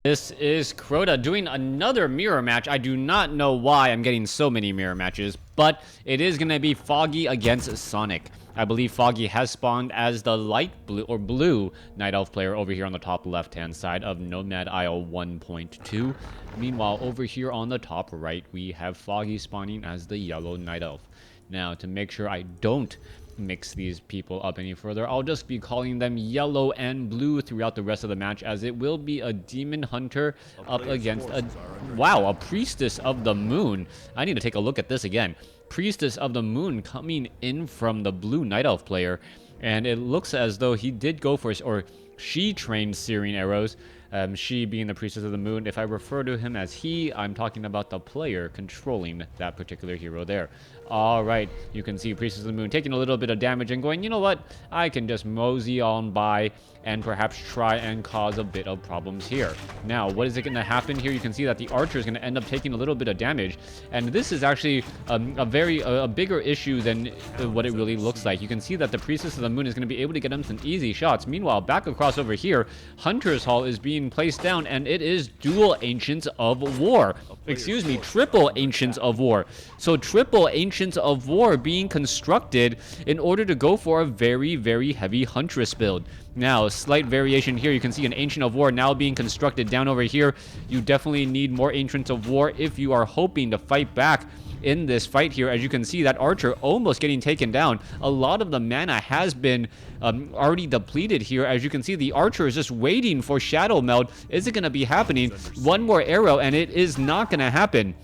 This is Crota doing another mirror match. I do not know why I'm getting so many mirror matches, but it is going to be Foggy against Sonic. I believe Foggy has spawned as the light blue or blue Night Elf player over here on the top left-hand side of Nomad Isle 1.2. Meanwhile, over here on the top right, we have Foggy spawning as the yellow Night Elf. Now, to make sure I don't mix these people up any further, I'll just be calling them yellow and blue throughout the rest of the match, as it will be a demon hunter up against a priestess of the moon. I need to take a look at this again. Priestess of the moon coming in from the blue Night Elf player, and it looks as though he did go for, or she trained searing arrows. She being the priestess of the moon. If I refer to him as he, I'm talking about the player controlling that particular hero there. Alright, you can see priestess of the moon taking a little bit of damage and going, you know what, I can just mosey on by and perhaps try and cause a bit of problems here. Now, what is it going to happen here? You can see that the archer is going to end up taking a little bit of damage, and this is actually a bigger issue than what it really looks like. You can see that the priestess of the moon is going to be able to get him some easy shots. Meanwhile, back across over here, Hunter's Hall is being placed down, and it is dual Ancients of War. Excuse me, triple Ancients of War. So triple Ancients of War being constructed in order to go for a very, very heavy Huntress build. Now, slight variation here. You can see an Ancient of War now being constructed down over here. You definitely need more Ancients of War if you are hoping to fight back in this fight here. As you can see, that archer almost getting taken down. A lot of the mana has been already depleted here. As you can see, the archer is just waiting for Shadow Meld. Is it going to be happening? One more arrow, and it is not going to happen.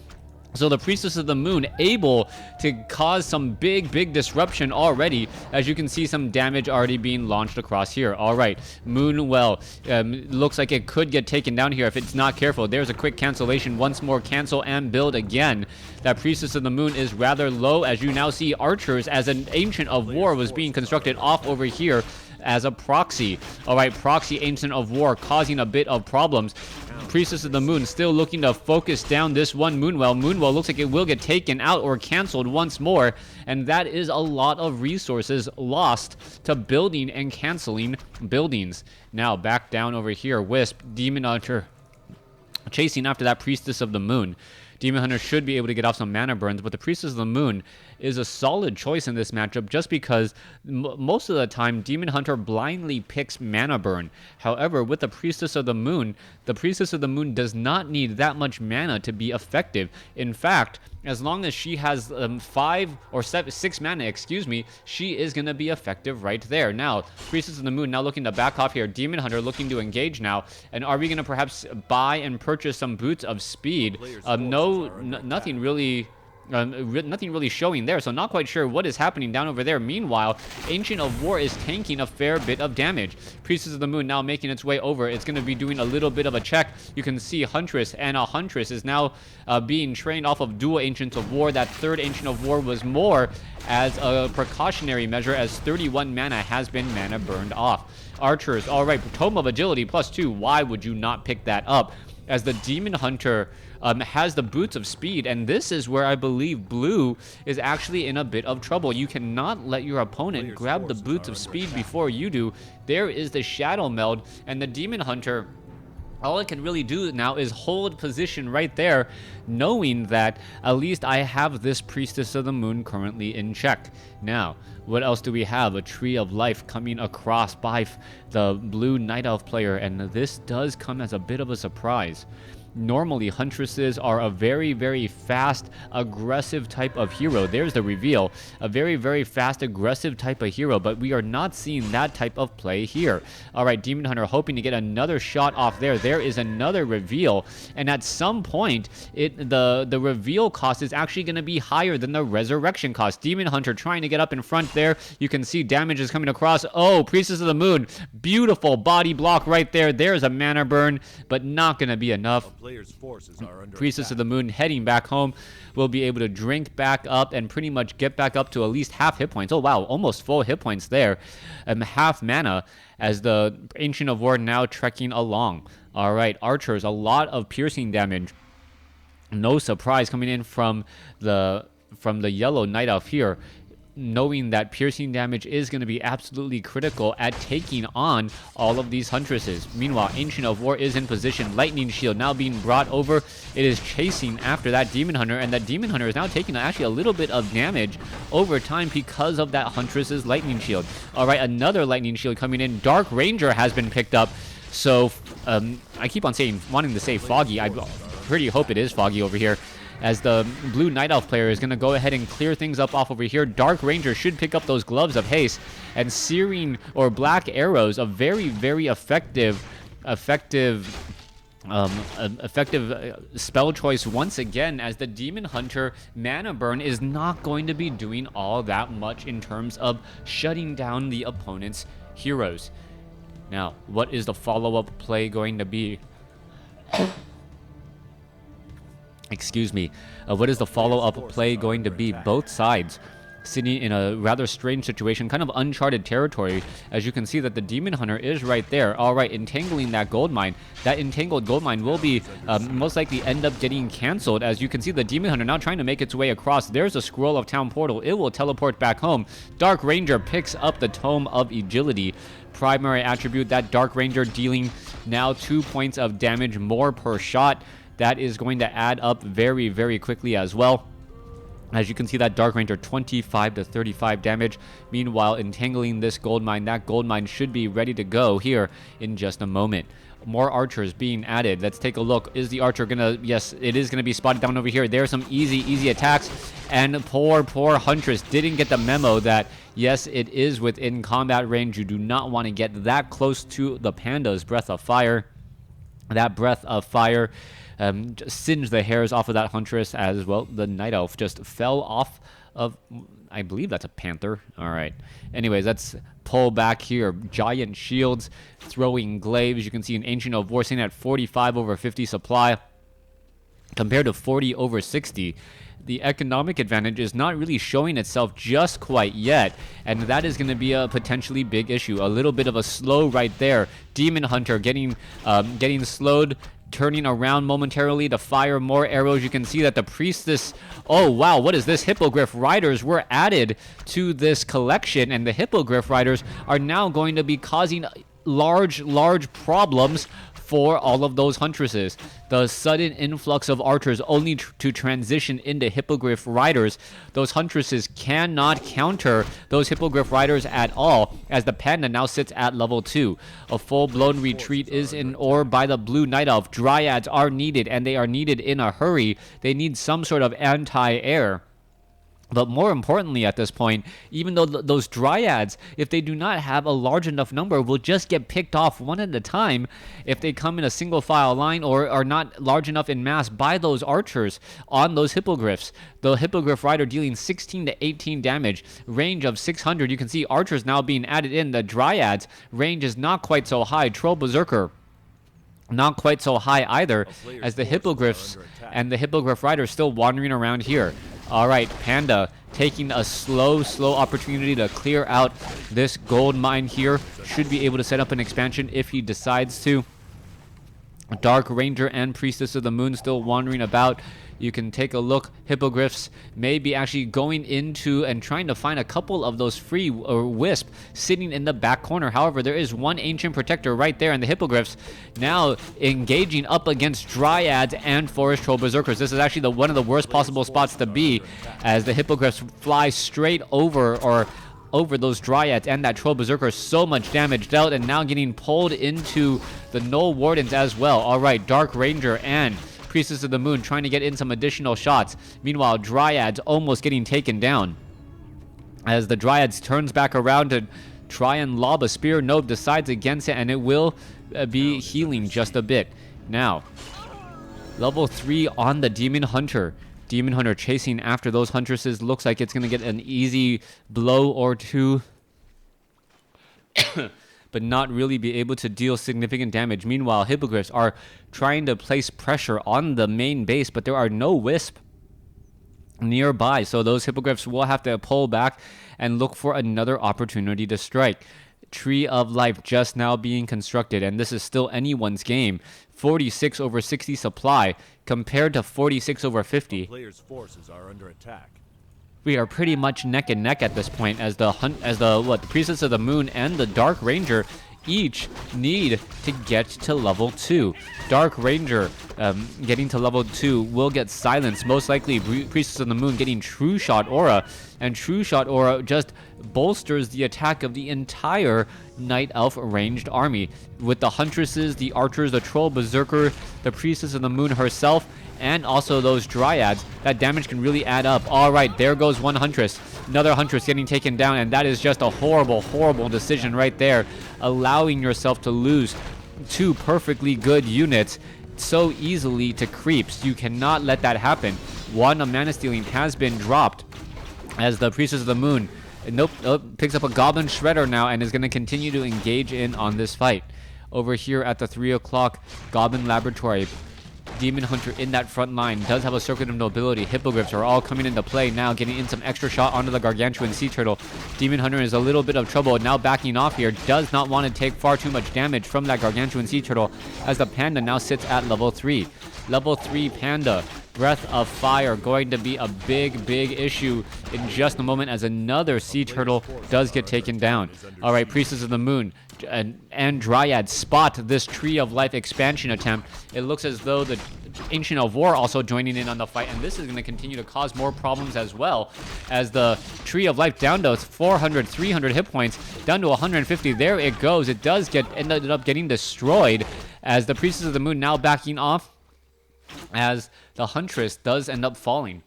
So the Priestess of the Moon able to cause some big disruption already. As you can see, some damage already being launched across here. All right, Moonwell looks like it could get taken down here if it's not careful. There's a quick cancellation. Once more, cancel and build again. That Priestess of the Moon is rather low, as you now see archers as an Ancient of War was being constructed off over here as a proxy. All right, proxy Ancient of War causing a bit of problems. Priestess of the Moon still looking to focus down this one Moonwell. Moonwell looks like it will get taken out or canceled once more, and that is a lot of resources lost to building and canceling buildings. Now back down over here, Wisp, Demon Hunter chasing after that Priestess of the Moon. Demon Hunter should be able to get off some mana burns, but the Priestess of the Moon is a solid choice in this matchup just because most of the time Demon Hunter blindly picks mana burn. However, with the Priestess of the Moon does not need that much mana to be effective. In fact, as long as she has 6 mana, excuse me, she is going to be effective right there. Now, Priestess of the Moon now looking to back off here. Demon Hunter looking to engage now. And are we going to perhaps buy and purchase some boots of speed? Nothing really showing there, so not quite sure what is happening down over there. Meanwhile, Ancient of War is tanking a fair bit of damage. Priestess of the Moon now making its way over. It's going to be doing a little bit of a check. You can see Huntress, and a Huntress is now being trained off of dual Ancients of War. That third Ancient of War was more as a precautionary measure, as 31 mana has been mana burned off. Archers, all right, Tome of Agility +2. Why would you not pick that up? As the Demon Hunter has the boots of speed, and this is where I believe blue is actually in a bit of trouble. You cannot let your opponent grab the boots of speed before you do. There is the Shadow Meld, and the Demon Hunter, all it can really do now is hold position right there, knowing that at least I have this Priestess of the Moon currently in check. Now, what else do we have? A Tree of Life coming across by the blue Night Elf player, and this does come as a bit of a surprise. Normally, Huntresses are a very fast, aggressive type of hero. There's the reveal. A very fast, aggressive type of hero, but we are not seeing that type of play here. All right, Demon Hunter hoping to get another shot off there. There is another reveal, and at some point, the reveal cost is actually going to be higher than the resurrection cost. Demon Hunter trying to get up in front there. You can see damage is coming across. Oh, Priestess of the Moon. Beautiful body block right there. There's a mana burn, but not going to be enough. Priestess of the Moon heading back home will be able to drink back up and pretty much get back up to at least half hit points. Oh wow, almost full hit points there. Half mana as the Ancient of War now trekking along. All right, archers, a lot of piercing damage. No surprise coming in from the yellow Night Elf here. knowing that piercing damage is going to be absolutely critical at taking on all of these huntresses. Meanwhile, Ancient of War is in position. Lightning Shield now being brought over. It is chasing after that Demon Hunter, and that Demon Hunter is now taking actually a little bit of damage over time because of that Huntress's Lightning Shield. All right, another Lightning Shield coming in. Dark Ranger has been picked up. So, I keep on wanting to say Foggy. I pretty hope it is Foggy over here, as the blue Night Elf player is going to go ahead and clear things up off over here. Dark Ranger should pick up those Gloves of Haste, and Searing or Black Arrows, a very, very effective spell choice once again, as the Demon Hunter mana burn is not going to be doing all that much in terms of shutting down the opponent's heroes. Now, what is the follow-up play going to be? Excuse me. What is the follow-up play going to be? Both sides sitting in a rather strange situation, kind of uncharted territory. As you can see that the Demon Hunter is right there. All right, entangling that gold mine. That entangled gold mine will be most likely end up getting canceled. As you can see, the Demon Hunter now trying to make its way across. There's a Scroll of Town Portal. It will teleport back home. Dark Ranger picks up the Tome of Agility. Primary attribute, that Dark Ranger dealing now 2 points of damage more per shot. That is going to add up very, very quickly as well. As you can see, that Dark Ranger 25 to 35 damage. Meanwhile, entangling this gold mine, that gold mine should be ready to go here in just a moment. More archers being added. Let's take a look. Is the archer gonna... Yes, it is gonna be spotted down over here. There are some easy attacks. And poor Huntress didn't get the memo that, yes, it is within combat range. You do not want to get that close to the Panda's Breath of Fire. That Breath of Fire just singed the hairs off of that Huntress, as well. The Night Elf just fell off of... I believe that's a panther. All right. Anyways, let's pull back here. Giant shields, throwing glaives. You can see an Ancient of War sitting at 45 over 50 supply compared to 40 over 60. The economic advantage is not really showing itself just quite yet, and that is going to be a potentially big issue. A little bit of a slow right there. Demon Hunter getting slowed, turning around momentarily to fire more arrows. You can see that the Priestess... Oh, wow, what is this? Hippogriff Riders were added to this collection, and the Hippogriff Riders are now going to be causing large problems for all of those Huntresses. The sudden influx of archers only to transition into Hippogriff Riders. Those Huntresses cannot counter those Hippogriff Riders at all, as the Panda now sits at level 2. A full-blown retreat is in order by the Blue Night Elf. Dryads are needed, and they are needed in a hurry. They need some sort of anti-air. But more importantly at this point, even though those Dryads, if they do not have a large enough number, will just get picked off one at a time if they come in a single file line or are not large enough in mass by those archers on those Hippogriffs. The Hippogriff Rider dealing 16 to 18 damage, range of 600. You can see archers now being added in. The Dryads, range is not quite so high. Troll Berserker, not quite so high either, as the Hippogriffs and the Hippogriff Rider still wandering around here. All right, Panda taking a slow opportunity to clear out this gold mine here. Should be able to set up an expansion if he decides to. Dark Ranger and Priestess of the Moon still wandering about. You can take a look. Hippogriffs may be actually going into and trying to find a couple of those free wisp sitting in the back corner. However, there is one Ancient Protector right there, and the Hippogriffs now engaging up against Dryads and Forest Troll Berserkers. This is actually one of the worst possible spots to be, as the Hippogriffs fly straight over those Dryads and that Troll Berserker. So much damage dealt, and now getting pulled into the Null Wardens as well. All right, Dark Ranger and Priestess of the Moon trying to get in some additional shots. Meanwhile, Dryads almost getting taken down, as the Dryads turns back around to try and lob a spear. Nope, decides against it, and it will be healing just a bit. Now, level 3 on the Demon Hunter. Demon Hunter chasing after those Huntresses. Looks like it's going to get an easy blow or two, but not really be able to deal significant damage. Meanwhile, Hippogriffs are trying to place pressure on the main base, but there are no wisp nearby, so those Hippogriffs will have to pull back and look for another opportunity to strike. Tree of Life just now being constructed, and this is still anyone's game. 46 over 60 supply compared to 46 over 50. Players' forces are under attack. we are pretty much neck and neck at this point, as the Priestess of the Moon and the Dark Ranger each need to get to level 2. Dark Ranger getting to level 2 will get silenced. Most likely, Priestess of the Moon getting True Shot Aura, and True Shot Aura just bolsters the attack of the entire Night Elf ranged army. With the Huntresses, the Archers, the Troll Berserker, the Priestess of the Moon herself, and also those Dryads, that damage can really add up. Alright, there goes one Huntress. Another Huntress getting taken down, and that is just a horrible, horrible decision right there. Allowing yourself to lose 2 perfectly good units so easily to creeps. You cannot let that happen. 1 of Mana Stealing has been dropped as the Priestess of the Moon picks up a Goblin Shredder now and is going to continue to engage in on this fight. Over here at the 3 o'clock Goblin Laboratory, Demon Hunter in that front line does have a Circuit of Nobility. Hippogriffs are all coming into play now, getting in some extra shot onto the Gargantuan Sea Turtle. Demon Hunter is a little bit of trouble, now backing off here. Does not want to take far too much damage from that Gargantuan Sea Turtle, as the Panda now sits at level 3. Level 3 Panda, Breath of Fire, going to be a big, big issue in just a moment, as another Sea Turtle does get taken down. Alright, Priestess of the Moon and Dryad spot this Tree of Life expansion attempt. It looks as though the Ancient of War also joining in on the fight, and this is going to continue to cause more problems as well, as the Tree of Life down to 400, 300 hit points, down to 150. There it goes. It does ended up getting destroyed, as the Priestess of the Moon now backing off, as the Huntress does end up falling.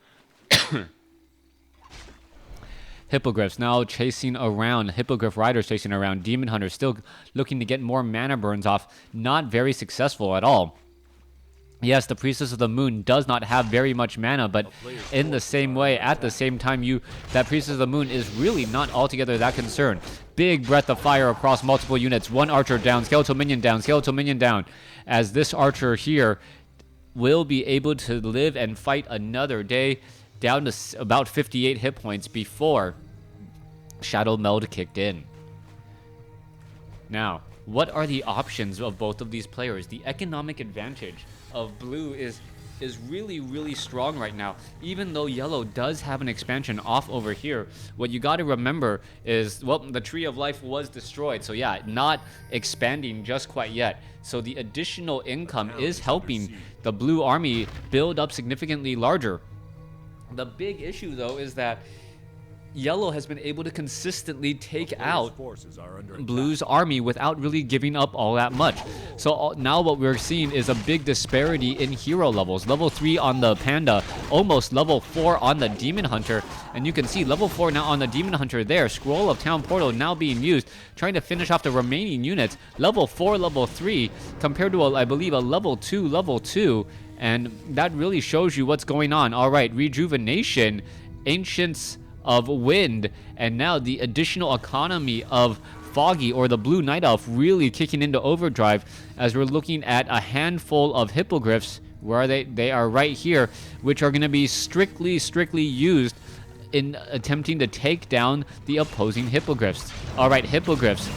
Hippogriffs now chasing around. Hippogriff Riders chasing around. Demon Hunter still looking to get more mana burns off. Not very successful at all. Yes, the Priestess of the Moon does not have very much mana, but in the same way, at the same time, that Priestess of the Moon is really not altogether that concerned. Big Breath of Fire across multiple units. 1 Archer down, Skeletal Minion down, Skeletal Minion down. As this Archer here will be able to live and fight another day, down to about 58 hit points before Shadow Meld kicked in. Now, what are the options of both of these players? The economic advantage of blue is really, really strong right now. Even though yellow does have an expansion off over here, what you got to remember is, well, the Tree of Life was destroyed. So yeah, not expanding just quite yet. So the additional income is helping the blue army build up significantly larger. The big issue, though, is that yellow has been able to consistently take out blue's army without really giving up all that much. So now what we're seeing is a big disparity in hero levels. Level 3 on the Panda, almost level 4 on the Demon Hunter. And you can see level 4 now on the Demon Hunter there. Scroll of Town Portal now being used, trying to finish off the remaining units. Level 4, level 3, compared to, I believe, a level 2. And that really shows you what's going on. All right, Rejuvenation, Ancients of Wind, and now the additional economy of Foggy, or the Blue Night Elf, really kicking into overdrive, as we're looking at a handful of hippogriffs. Where are they? They are right here, which are going to be strictly used in attempting to take down the opposing hippogriffs. All right, hippogriffs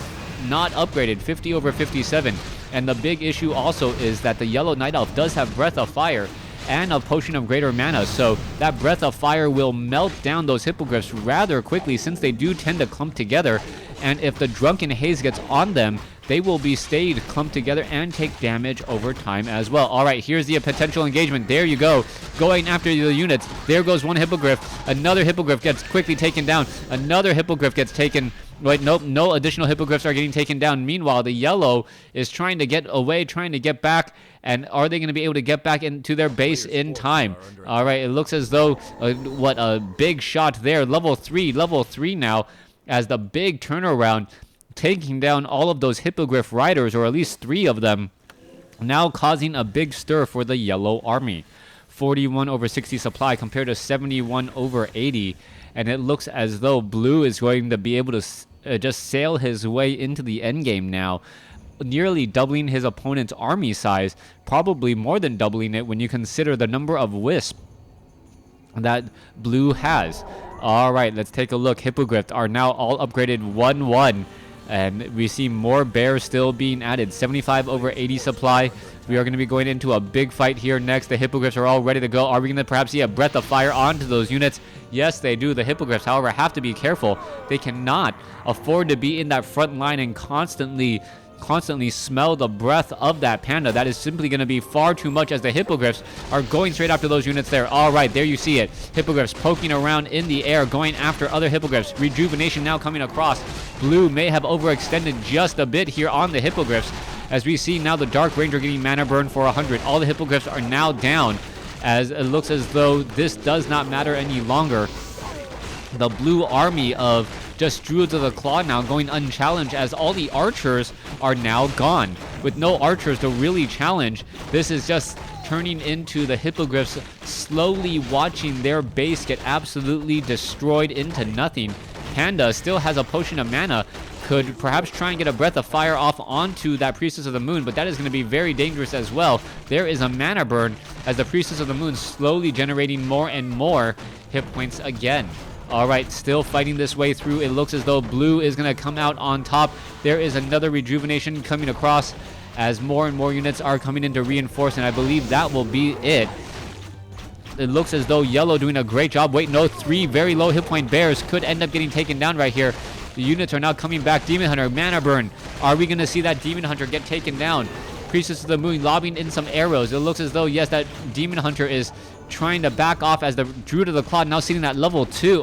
not upgraded, 50 over 57. And the big issue also is that the Yellow Night Elf does have Breath of Fire and a Potion of Greater Mana, so that Breath of Fire will melt down those hippogriffs rather quickly, since they do tend to clump together. And if the Drunken Haze gets on them, they will be stayed clumped together and take damage over time as well. All right, here's the potential engagement. There you go, going after the units. There goes one hippogriff. Another hippogriff gets quickly taken down. Another hippogriff gets taken. Wait, nope, no additional hippogriffs are getting taken down. Meanwhile, the yellow is trying to get away, trying to get back. And are they going to be able to get back into their base in time? All right, it looks as though, what a big shot there. Level 3 now, as the big turnaround, taking down all of those hippogriff riders, or at least 3 of them, now causing a big stir for the yellow army. 41 over 60 supply compared to 71 over 80. And it looks as though blue is going to be able to just sail his way into the endgame now, nearly doubling his opponent's army size, probably more than doubling it when you consider the number of wisps that blue has. All right, let's take a look. Hippogriffs are now all upgraded 1-1, And we see more bears still being added. 75 over 80 supply. We are going to be going into a big fight here next. The hippogriffs are all ready to go. Are we going to perhaps see a breath of fire onto those units? Yes, they do. The hippogriffs, however, have to be careful. They cannot afford to be in that front line and constantly smell the breath of that panda. That is simply going to be far too much, as the hippogriffs are going straight after those units there. All right, there you see it. Hippogriffs poking around in the air, going after other hippogriffs. Rejuvenation now coming across. Blue may have overextended just a bit here on the hippogriffs, as we see now the Dark Ranger getting mana burn for 100. All the hippogriffs are now down, as it looks as though this does not matter any longer. The blue army of just Druids of the Claw now going unchallenged, as all the archers are now gone. With no archers to really challenge, this is just turning into the hippogriffs slowly watching their base get absolutely destroyed into nothing. Panda still has a potion of mana, could perhaps try and get a breath of fire off onto that Priestess of the Moon, but that is going to be very dangerous as well. There is a mana burn, as the Priestess of the Moon slowly generating more and more hit points again. All right, still fighting this way through. It looks as though blue is going to come out on top. There is another rejuvenation coming across, as more and more units are coming in to reinforce, and I believe that will be it. It looks as though yellow doing a great job. Wait, no, 3 very low hit point bears could end up getting taken down right here. The units are now coming back. Demon Hunter, mana burn. Are we going to see that Demon Hunter get taken down? Priestess of the Moon lobbing in some arrows. It looks as though, yes, that Demon Hunter is trying to back off, as the Druid of the Claw now sitting at level 2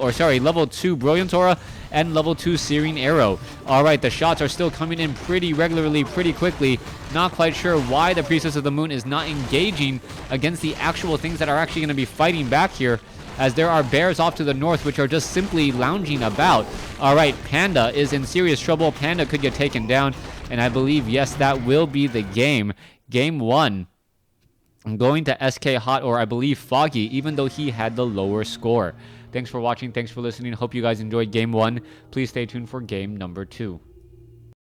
Brilliant Aura and level 2 Searing Arrow. All right, the shots are still coming in pretty regularly, pretty quickly. Not quite sure why the Priestess of the Moon is not engaging against the actual things that are actually going to be fighting back here, as there are bears off to the north which are just simply lounging about. All right, Panda is in serious trouble. Panda could get taken down, and I believe, yes, that will be the game. Game 1. I'm going to SK Hot, or I believe Foggy, even though he had the lower score. Thanks for watching. Thanks for listening. Hope you guys enjoyed Game 1. Please stay tuned for Game number 2.